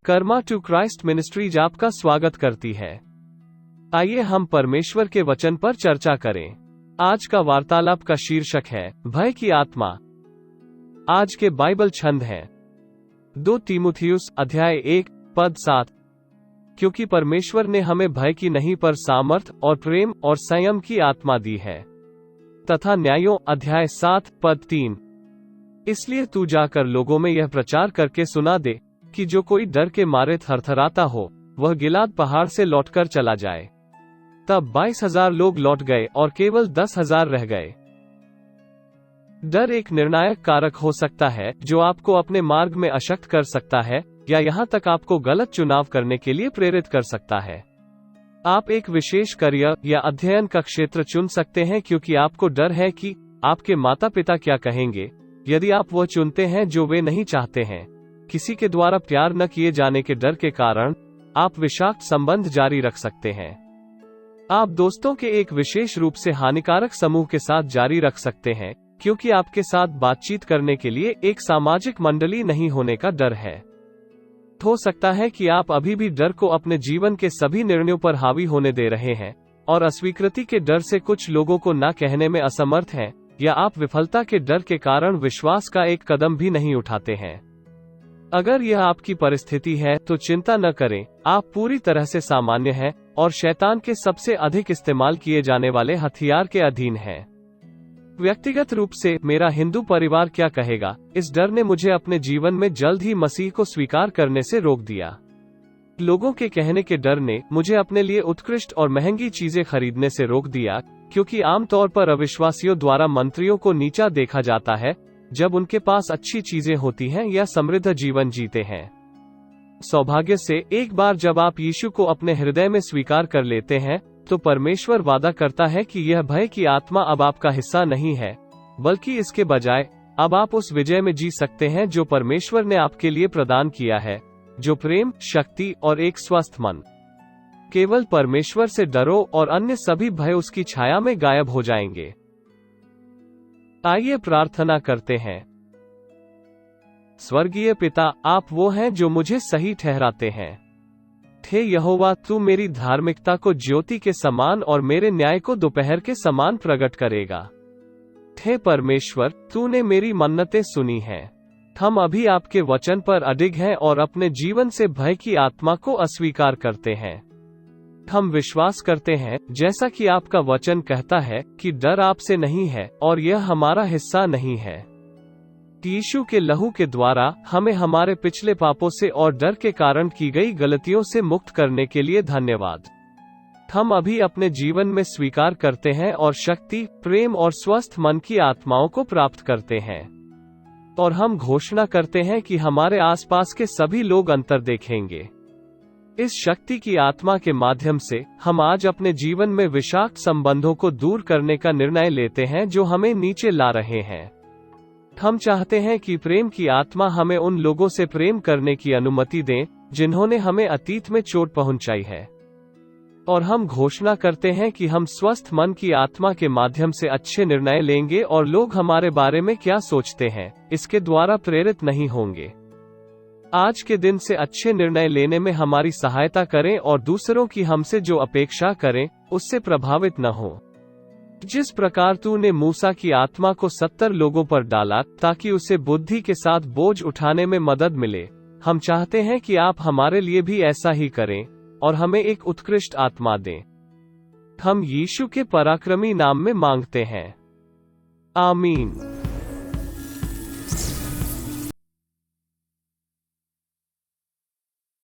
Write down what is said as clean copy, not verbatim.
Karma to Christ ministries आपका स्वागत करती है। आइए हम परमेश्वर के वचन पर चर्चा करें। आज का वार्तालाप का शीर्षक है भय की आत्मा। आज के बाइबल छंद हैं 2 तीमुथियुस अध्याय 1 पद 7। क्योंकि परमेश्वर ने हमें भय की नहीं पर सामर्थ और प्रेम और संयम की आत्मा दी है। तथा न्यायों अध्याय 7 पद 3। इसलिए तू जाकर लोगों में यह प्रचार करके सुना दे कि जो कोई डर के मारे थरथराता हो वह गिलाद पहाड़ से लौटकर चला जाए। तब 22,000 लोग लौट गए और केवल 10,000 रह गए। डर एक निर्णायक कारक हो सकता है जो आपको अपने मार्ग में अशक्त कर सकता है या यहाँ तक आपको गलत चुनाव करने के लिए प्रेरित कर सकता है। आप एक विशेष करियर या अध्ययन का क्षेत्र चुन सकते हैं क्योंकि आपको डर है कि आपके माता पिता क्या कहेंगे यदि आप वह चुनते हैं जो वे नहीं चाहते हैं। किसी के द्वारा प्यार न किए जाने के डर के कारण आप विषाक्त संबंध जारी रख सकते हैं। आप दोस्तों के एक विशेष रूप से हानिकारक समूह के साथ जारी रख सकते हैं क्योंकि आपके साथ बातचीत करने के लिए एक सामाजिक मंडली नहीं होने का डर है। हो सकता है कि आप अभी भी डर को अपने जीवन के सभी निर्णयों पर हावी होने दे रहे हैं और अस्वीकृति के डर से कुछ लोगों को ना कहने में असमर्थ हैं, या आप विफलता के डर के कारण विश्वास का एक कदम भी नहीं उठाते हैं। अगर यह आपकी परिस्थिति है तो चिंता न करें, आप पूरी तरह से सामान्य हैं और शैतान के सबसे अधिक इस्तेमाल किए जाने वाले हथियार के अधीन हैं। व्यक्तिगत रूप से मेरा हिंदू परिवार क्या कहेगा, इस डर ने मुझे अपने जीवन में जल्द ही मसीह को स्वीकार करने से रोक दिया। लोगों के कहने के डर ने मुझे अपने लिए उत्कृष्ट और महंगी चीजें खरीदने से रोक दिया, क्योंकि आमतौर पर अविश्वासियों द्वारा मंत्रियों को नीचा देखा जाता है जब उनके पास अच्छी चीजें होती हैं या समृद्ध जीवन जीते हैं। सौभाग्य से एक बार जब आप यीशु को अपने हृदय में स्वीकार कर लेते हैं तो परमेश्वर वादा करता है कि यह भय की आत्मा अब आपका हिस्सा नहीं है, बल्कि इसके बजाय अब आप उस विजय में जी सकते हैं जो परमेश्वर ने आपके लिए प्रदान किया है, जो प्रेम, शक्ति और एक स्वस्थ मन। केवल परमेश्वर से डरो और अन्य सभी भय उसकी छाया में गायब हो जाएंगे। आइए प्रार्थना करते हैं। स्वर्गीय पिता, आप वो हैं जो मुझे सही ठहराते हैं। हे यहोवा, तू मेरी धार्मिकता को ज्योति के समान और मेरे न्याय को दोपहर के समान प्रकट करेगा। हे परमेश्वर, तूने मेरी मन्नतें सुनी हैं। हम अभी आपके वचन पर अडिग हैं और अपने जीवन से भय की आत्मा को अस्वीकार करते हैं। हम विश्वास करते हैं, जैसा कि आपका वचन कहता है, कि डर आपसे नहीं है और यह हमारा हिस्सा नहीं है। यीशु के लहू के द्वारा हमें हमारे पिछले पापों से और डर के कारण की गई गलतियों से मुक्त करने के लिए धन्यवाद। हम अभी अपने जीवन में स्वीकार करते हैं और शक्ति, प्रेम और स्वस्थ मन की आत्माओं को प्राप्त करते हैं। और हम घोषणा करते हैं कि हमारे आसपास के सभी लोग अंतर देखेंगे। इस शक्ति की आत्मा के माध्यम से हम आज अपने जीवन में विषाक्त संबंधों को दूर करने का निर्णय लेते हैं जो हमें नीचे ला रहे हैं। हम चाहते हैं कि प्रेम की आत्मा हमें उन लोगों से प्रेम करने की अनुमति दें जिन्होंने हमें अतीत में चोट पहुंचाई है। और हम घोषणा करते हैं कि हम स्वस्थ मन की आत्मा के माध्यम से अच्छे निर्णय लेंगे और लोग हमारे बारे में क्या सोचते हैं इसके द्वारा प्रेरित नहीं होंगे। आज के दिन से अच्छे निर्णय लेने में हमारी सहायता करें और दूसरों की हमसे जो अपेक्षा करें उससे प्रभावित न हो। जिस प्रकार तूने मूसा की आत्मा को 70 लोगों पर डाला ताकि उसे बुद्धि के साथ बोझ उठाने में मदद मिले, हम चाहते हैं कि आप हमारे लिए भी ऐसा ही करें और हमें एक उत्कृष्ट आत्मा दें। हम यीशु के पराक्रमी नाम में मांगते हैं, आमीन।